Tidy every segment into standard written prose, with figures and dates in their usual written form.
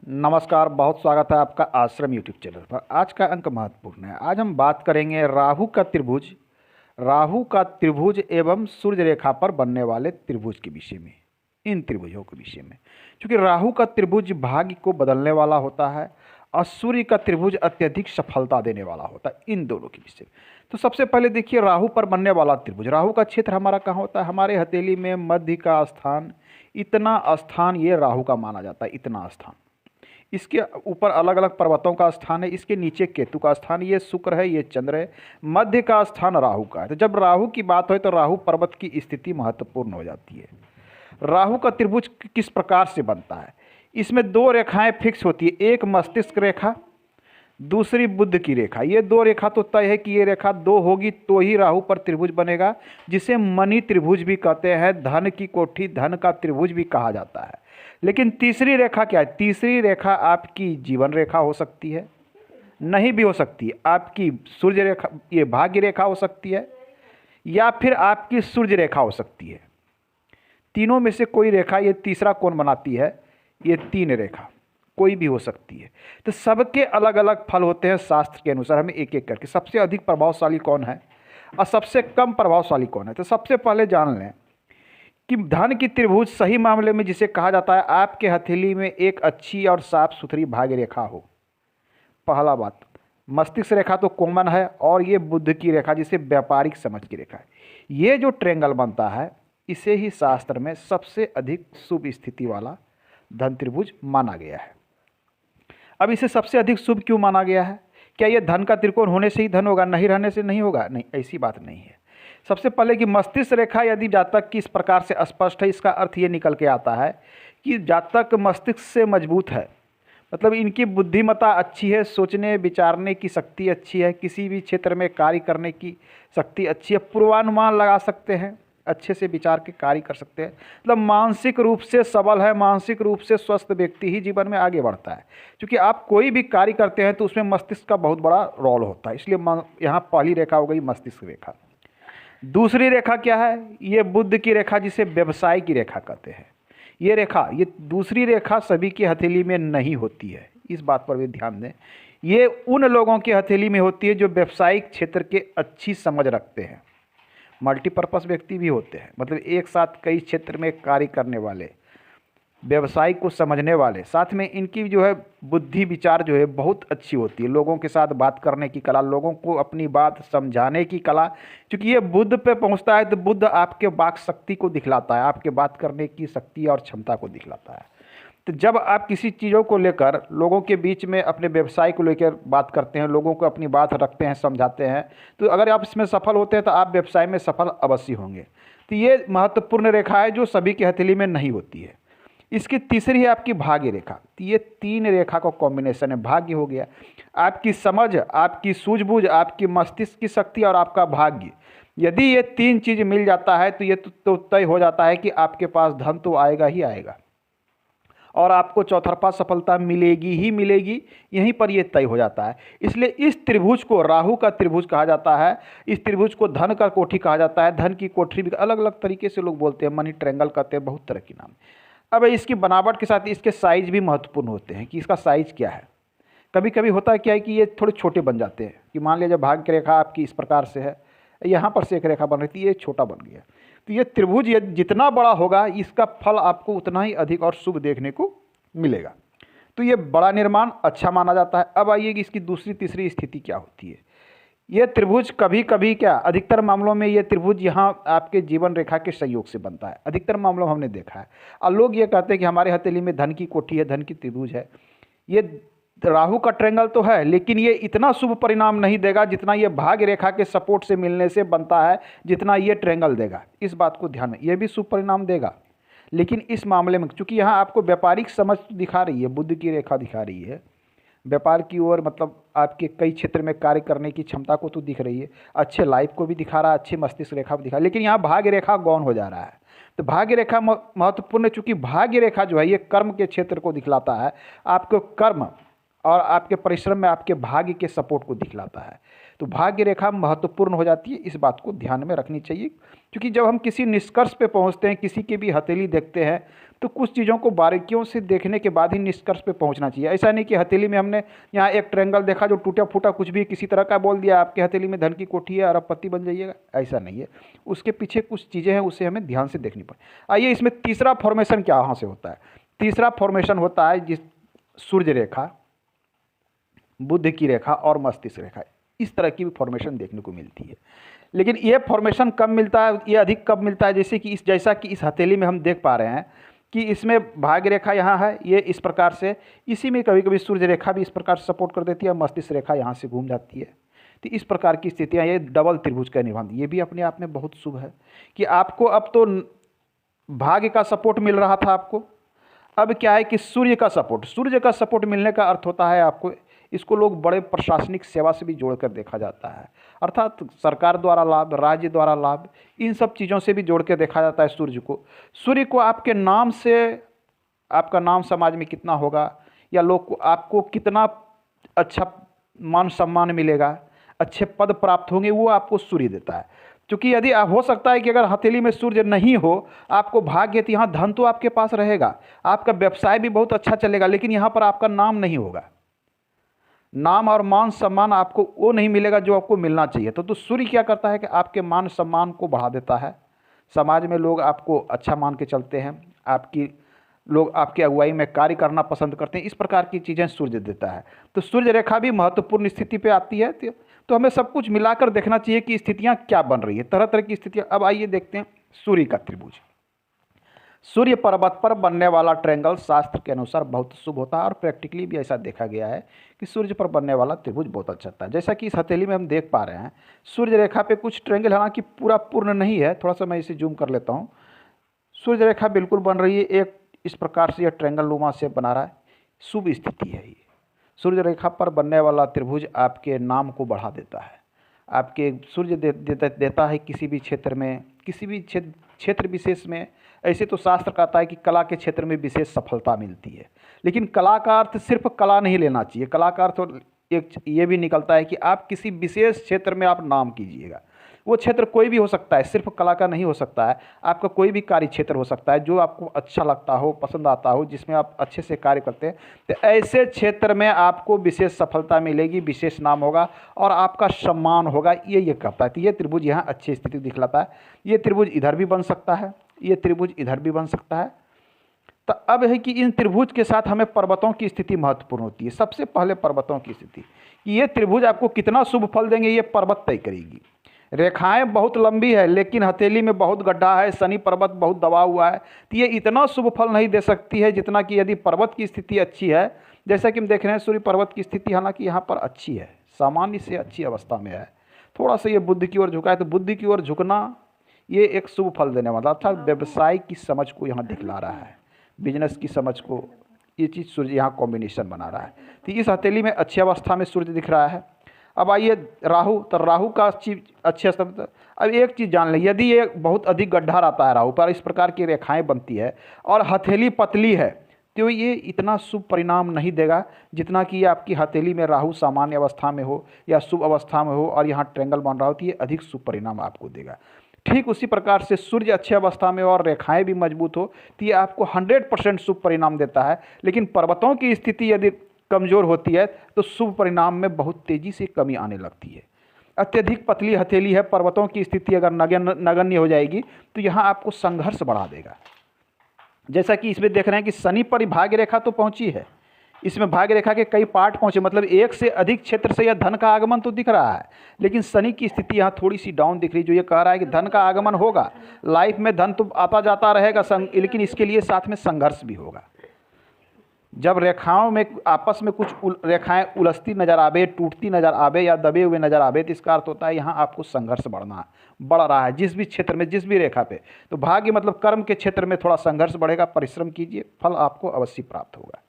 नमस्कार, बहुत स्वागत है आपका आश्रम यूट्यूब चैनल पर। आज का अंक महत्वपूर्ण है। आज हम बात करेंगे राहु का त्रिभुज एवं सूर्य रेखा पर बनने वाले त्रिभुज के विषय में, इन त्रिभुजों के विषय में। क्योंकि राहु का त्रिभुज भाग्य को बदलने वाला होता है और सूर्य का त्रिभुज अत्यधिक सफलता देने वाला होता है, इन दोनों के विषय में। तो सबसे पहले देखिए, राहु पर बनने वाला त्रिभुज। राहु का क्षेत्र हमारा कहाँ होता है? हमारे हथेली में मध्य का स्थान, इतना स्थान ये राहु का माना जाता है, इतना स्थान। इसके ऊपर अलग अलग पर्वतों का स्थान है, इसके नीचे केतु का स्थान, ये शुक्र है, ये चंद्र है, मध्य का स्थान राहु का है। तो जब राहु की बात हो तो राहु पर्वत की स्थिति महत्वपूर्ण हो जाती है। राहु का त्रिभुज किस प्रकार से बनता है? इसमें दो रेखाएं फिक्स होती है, एक मस्तिष्क रेखा, दूसरी बुध की रेखा। ये दो रेखा तो तय है कि ये रेखा दो होगी तो ही राहु पर त्रिभुज बनेगा, जिसे मणि त्रिभुज भी कहते हैं, धन की कोठी, धन का त्रिभुज भी कहा जाता है। लेकिन तीसरी रेखा क्या है? तीसरी रेखा आपकी जीवन रेखा हो सकती है, नहीं भी हो सकती है, आपकी सूर्य रेखा, ये भाग्य रेखा हो सकती है, या फिर आपकी सूर्य रेखा हो सकती है। तीनों में से कोई रेखा ये तीसरा कौन बनाती है? ये तीन रेखा कोई भी हो सकती है। तो सबके अलग अलग फल होते हैं शास्त्र के अनुसार, हमें एक एक करके। सबसे अधिक प्रभावशाली कौन है और सबसे कम प्रभावशाली कौन है? तो सबसे पहले जान लें कि धन की त्रिभुज सही मामले में जिसे कहा जाता है, आपके हथेली में एक अच्छी और साफ सुथरी भाग्य रेखा हो। पहला बात, मस्तिष्क रेखा तो कॉमन है, और ये बुध की रेखा जिसे व्यापारिक समझ की रेखा है। ये जो ट्रेंगल बनता है, इसे ही शास्त्र में सबसे अधिक शुभ स्थिति वाला धन त्रिभुज माना गया है। अब इसे सबसे अधिक शुभ क्यों माना गया है? क्या यह धन का त्रिकोण होने से ही धन होगा, नहीं रहने से नहीं होगा? नहीं, ऐसी बात नहीं है। सबसे पहले कि मस्तिष्क रेखा यदि जातक की इस प्रकार से स्पष्ट है, इसका अर्थ ये निकल के आता है कि जातक मस्तिष्क से मजबूत है, मतलब इनकी बुद्धिमत्ता अच्छी है, सोचने विचारने की शक्ति अच्छी है, किसी भी क्षेत्र में कार्य करने की शक्ति अच्छी है, पूर्वानुमान लगा सकते हैं, अच्छे से विचार के कार्य कर सकते हैं, मतलब मानसिक रूप से सबल है, मानसिक रूप से स्वस्थ व्यक्ति ही जीवन में आगे बढ़ता है। क्योंकि आप कोई भी कार्य करते हैं तो उसमें मस्तिष्क का बहुत बड़ा रोल होता है, इसलिए यहाँ पहली रेखा हो गई मस्तिष्क रेखा। दूसरी रेखा क्या है? ये बुध की रेखा, जिसे व्यवसाय की रेखा कहते हैं। ये रेखा, ये दूसरी रेखा सभी की हथेली में नहीं होती है, इस बात पर भी ध्यान दें। ये उन लोगों की हथेली में होती है जो व्यवसायिक क्षेत्र के अच्छी समझ रखते हैं, मल्टीपर्पस व्यक्ति भी होते हैं, मतलब एक साथ कई क्षेत्र में कार्य करने वाले, व्यवसाय को समझने वाले। साथ में इनकी जो है बुद्धि विचार जो है बहुत अच्छी होती है, लोगों के साथ बात करने की कला, लोगों को अपनी बात समझाने की कला। क्योंकि ये बुध पे पहुंचता है तो बुध आपके वाक शक्ति को दिखलाता है, आपके बात करने की शक्ति और क्षमता को दिखलाता है। तो जब आप किसी चीज़ों को लेकर लोगों के बीच में अपने व्यवसाय को लेकर बात करते हैं, लोगों को अपनी बात रखते हैं, समझाते हैं, तो अगर आप इसमें सफल होते हैं तो आप व्यवसाय में सफल अवश्य होंगे। तो ये महत्वपूर्ण रेखा है जो सभी की हथेली में नहीं होती है। इसकी तीसरी है आपकी भाग्य रेखा। तो ये तीन रेखा का कॉम्बिनेशन है। भाग्य हो गया आपकी समझ, आपकी सूझबूझ, आपकी मस्तिष्क की शक्ति और आपका भाग्य। यदि ये तीन चीज़ मिल जाता है तो ये तो तय हो जाता है कि आपके पास धन तो आएगा ही आएगा, और आपको चौतरफा सफलता मिलेगी ही मिलेगी, यहीं पर ये तय हो जाता है। इसलिए इस त्रिभुज को राहु का त्रिभुज कहा जाता है। इस त्रिभुज को धन का कोठी कहा जाता है, धन की कोठरी भी अलग अलग तरीके से लोग बोलते हैं, मनी ट्रायंगल कहते हैं, बहुत तरह के नाम। अब इसकी बनावट के साथ इसके साइज भी महत्वपूर्ण होते हैं कि इसका साइज क्या है। कभी कभी होता है क्या है कि ये थोड़े छोटे बन जाते हैं, कि मान लीजिए भाग्य रेखा आपकी इस प्रकार से है, यहाँ पर से एक रेखा बन रही थी, ये छोटा बन गया। तो ये त्रिभुज ये जितना बड़ा होगा, इसका फल आपको उतना ही अधिक और शुभ देखने को मिलेगा। तो ये बड़ा निर्माण अच्छा माना जाता है। अब आइए कि इसकी दूसरी तीसरी स्थिति क्या होती है। ये त्रिभुज कभी कभी क्या, अधिकतर मामलों में ये त्रिभुज यहाँ आपके जीवन रेखा के संयोग से बनता है, अधिकतर मामलों में हमने देखा है। और लोग ये कहते हैं कि हमारे हथेली में धन की कोठी है, धन की त्रिभुज है। ये राहु का ट्रायंगल तो है, लेकिन ये इतना शुभ परिणाम नहीं देगा जितना ये भाग्य रेखा के सपोर्ट से मिलने से बनता है, जितना ये ट्रायंगल देगा। इस बात को ध्यान में, ये भी शुभ परिणाम देगा, लेकिन इस मामले में चूंकि यहाँ आपको व्यापारिक समझ दिखा रही है, बुध की रेखा दिखा रही है, व्यापार की ओर, मतलब आपके कई क्षेत्र में कार्य करने की क्षमता को तो दिख रही है, अच्छे लाइफ को भी दिखा रहा है, अच्छी मस्तिष्क रेखा भी दिखा, लेकिन यहाँ भाग्य रेखा गौण हो जा रहा है। तो भाग्य रेखा महत्वपूर्ण है, चूंकि भाग्य रेखा जो है ये कर्म के क्षेत्र को दिखलाता है, आपको कर्म और आपके परिश्रम में आपके भाग्य के सपोर्ट को दिखलाता है। तो भाग्य रेखा महत्वपूर्ण हो जाती है, इस बात को ध्यान में रखनी चाहिए। क्योंकि जब हम किसी निष्कर्ष पे पहुंचते हैं, किसी की भी हथेली देखते हैं, तो कुछ चीज़ों को बारीकियों से देखने के बाद ही निष्कर्ष पे पहुंचना चाहिए। ऐसा नहीं कि हथेली में हमने यहाँ एक ट्रायंगल देखा जो टूटा फूटा कुछ भी किसी तरह का बोल दिया आपके हथेली में धन की कोठी है अरबपति बन जाइएगा, ऐसा नहीं है। उसके पीछे कुछ चीज़ें हैं, उसे हमें ध्यान से देखनी पड़े। आइए इसमें तीसरा फॉर्मेशन क्या यहाँ से होता है। तीसरा फॉर्मेशन होता है जिस सूर्य रेखा, बुध की रेखा और मस्तिष्क रेखा, इस तरह की भी फॉर्मेशन देखने को मिलती है। लेकिन ये फॉर्मेशन कब मिलता है, ये अधिक कब मिलता है, जैसा कि इस हथेली में हम देख पा रहे हैं कि इसमें भाग्य रेखा यहाँ है, ये इस प्रकार से, इसी में कभी कभी सूर्य रेखा भी इस प्रकार से सपोर्ट कर देती है, मस्तिष्क रेखा यहाँ से घूम जाती है। तो इस प्रकार की स्थितियाँ, ये डबल त्रिभुज का निर्माण, ये भी अपने आप में बहुत शुभ है कि आपको अब तो भाग्य का सपोर्ट मिल रहा था आपको, अब क्या है कि सूर्य का सपोर्ट मिलने का अर्थ होता है आपको, इसको लोग बड़े प्रशासनिक सेवा से भी जोड़कर देखा जाता है, अर्थात सरकार द्वारा लाभ, राज्य द्वारा लाभ, इन सब चीज़ों से भी जोड़ के देखा जाता है सूर्य को आपके नाम से, आपका नाम समाज में कितना होगा या लोग को आपको कितना अच्छा मान सम्मान मिलेगा, अच्छे पद प्राप्त होंगे, वो आपको सूर्य देता है। क्योंकि यदि हो सकता है कि अगर हथेली में सूर्य नहीं हो, आपको भाग्य तो यहाँ धन तो आपके पास रहेगा, आपका व्यवसाय भी बहुत अच्छा चलेगा, लेकिन यहाँ पर आपका नाम नहीं होगा, नाम और मान सम्मान आपको वो नहीं मिलेगा जो आपको मिलना चाहिए। तो सूर्य क्या करता है कि आपके मान सम्मान को बढ़ा देता है, समाज में लोग आपको अच्छा मान के चलते हैं, लोग आपकी अगुवाई में कार्य करना पसंद करते हैं, इस प्रकार की चीज़ें सूर्य देता है। तो सूर्य रेखा भी महत्वपूर्ण स्थिति पे आती है। तो हमें सब कुछ मिलाकर देखना चाहिए कि स्थितियाँ क्या बन रही है, तरह तरह की स्थितियाँ। अब आइए देखते हैं सूर्य का त्रिभुज। सूर्य पर्वत पर बनने वाला ट्रायंगल शास्त्र के अनुसार बहुत शुभ होता है और प्रैक्टिकली भी ऐसा देखा गया है कि सूर्य पर बनने वाला त्रिभुज बहुत अच्छा था। जैसा कि इस हथेली में हम देख पा रहे हैं, सूर्य रेखा पे कुछ ट्रायंगल हालांकि पूरा पूर्ण नहीं है, थोड़ा सा मैं इसे जूम कर लेता हूँ। सूर्य रेखा बिल्कुल बन रही है, एक इस प्रकार से यह ट्रायंगल नुमा शेप बना रहा है, शुभ स्थिति है ये। सूर्य रेखा पर बनने वाला त्रिभुज आपके नाम को बढ़ा देता है, आपके सूर्य देता है किसी भी क्षेत्र में, किसी भी क्षेत्र विशेष में। ऐसे तो शास्त्र कहता है कि कला के क्षेत्र में विशेष सफलता मिलती है, लेकिन कला का अर्थ सिर्फ कला नहीं लेना चाहिए। कला का अर्थ एक ये भी निकलता है कि आप किसी विशेष क्षेत्र में आप नाम कीजिएगा। वो क्षेत्र कोई भी हो सकता है, सिर्फ कला का नहीं हो सकता है, आपका कोई भी कार्य क्षेत्र हो सकता है जो आपको अच्छा लगता हो, पसंद आता हो, जिसमें आप अच्छे से कार्य करते हैं। तो ऐसे क्षेत्र में आपको विशेष सफलता मिलेगी, विशेष नाम होगा और आपका सम्मान होगा, ये कहता है। तो ये त्रिभुज यहाँ अच्छी स्थिति दिखलाता है। ये त्रिभुज इधर भी बन सकता है, ये त्रिभुज इधर भी बन सकता है। तो अब है कि इन त्रिभुज के साथ हमें पर्वतों की स्थिति महत्वपूर्ण होती है। सबसे पहले पर्वतों की स्थिति, कि ये त्रिभुज आपको कितना शुभ फल देंगे, ये पर्वत तय करेगी। रेखाएं बहुत लंबी है लेकिन हथेली में बहुत गड्ढा है, शनि पर्वत बहुत दबा हुआ है, तो ये इतना शुभ फल नहीं दे सकती है जितना कि यदि पर्वत की स्थिति अच्छी है। जैसा कि हम देख रहे हैं सूर्य पर्वत की स्थिति हालांकि यहाँ पर अच्छी है, सामान्य से अच्छी अवस्था में है। थोड़ा सा ये बुद्धि की ओर झुका है, तो बुद्धि की ओर झुकना ये एक शुभ फल देने वाला, अर्थात व्यवसाय की समझ को यहाँ दिखला रहा है, बिजनेस की समझ को, ये चीज़ सूर्य यहाँ कॉम्बिनेशन बना रहा है। तो इस हथेली में अच्छी अवस्था में सूर्य दिख रहा है। अब आइए राहु, तो राहु का चीज अच्छे स्तर। अब एक चीज़ जान लें, यदि ये बहुत अधिक गड्ढा रहता है राहु पर, इस प्रकार की रेखाएं बनती है और हथेली पतली है, तो ये इतना शुभ परिणाम नहीं देगा जितना कि आपकी हथेली में राहु सामान्य अवस्था में हो या शुभ अवस्था में हो और यहाँ ट्रायंगल बन रहा हो, तो ये अधिक शुभ परिणाम आपको देगा। ठीक उसी प्रकार से सूर्य अच्छी अवस्था में और रेखाएं भी मजबूत हो तो ये आपको 100% शुभ परिणाम देता है। लेकिन पर्वतों की स्थिति यदि कमज़ोर होती है तो शुभ परिणाम में बहुत तेज़ी से कमी आने लगती है। अत्यधिक पतली हथेली है, पर्वतों की स्थिति अगर नगण्य हो जाएगी तो यहाँ आपको संघर्ष बढ़ा देगा। जैसा कि इसमें देख रहे हैं कि शनि पर भाग्य रेखा तो पहुँची है, इसमें भाग्य रेखा के कई पार्ट पहुँचे, मतलब एक से अधिक क्षेत्र से यह धन का आगमन तो दिख रहा है, लेकिन शनि की स्थिति यहाँ थोड़ी सी डाउन दिख रही, जो ये कह रहा है कि धन का आगमन होगा, लाइफ में धन तो आता जाता रहेगा, लेकिन इसके लिए साथ में संघर्ष भी होगा। जब रेखाओं में आपस में कुछ रेखाएं उलझती नज़र आवे, टूटती नज़र आवे या दबे हुए नज़र आवे, तो इसका अर्थ होता है यहाँ आपको संघर्ष बढ़ रहा है जिस भी क्षेत्र में, जिस भी रेखा पे। तो भाग्य मतलब कर्म के क्षेत्र में थोड़ा संघर्ष बढ़ेगा, परिश्रम कीजिए, फल आपको अवश्य प्राप्त होगा।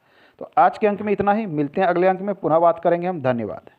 तो आज के अंक में इतना ही, मिलते हैं अगले अंक में, पुनः बात करेंगे हम। धन्यवाद।